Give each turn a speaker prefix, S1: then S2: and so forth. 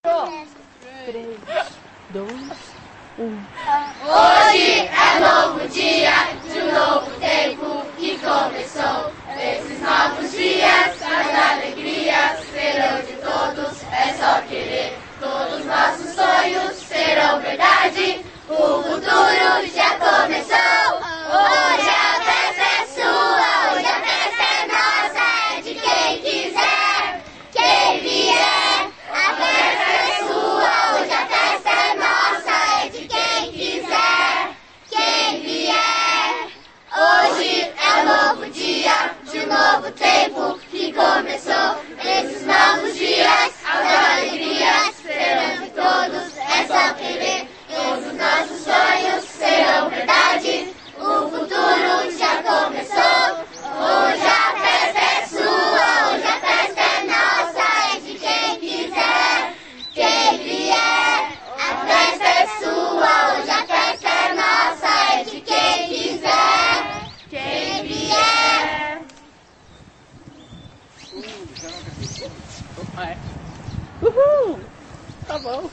S1: 3, 2, 1.
S2: Hoje é novo dia de um novo tempo que começou. Esses novos dias, as alegrias serão de todos. É só querer, todos nossos sonhos serão verdade. O futuro já começou. Hoje a festa é sua, hoje a festa é nossa, é de quem quiser, quem vier. A festa é sua, hoje a festa é nossa, é de quem quiser, quem vier. Hoje é um novo dia de um novo tempo que começou. Esses novos dias, as alegrias serão de todos, é só querer. Todos os nossos sonhos serão verdade. O futuro já começou. Hoje a festa é sua, hoje a festa é nossa, é de quem quiser, quem vier. A festa é sua, hoje a festa é nossa, é de quem quiser, quem vier.
S1: Uhul! Tá bom.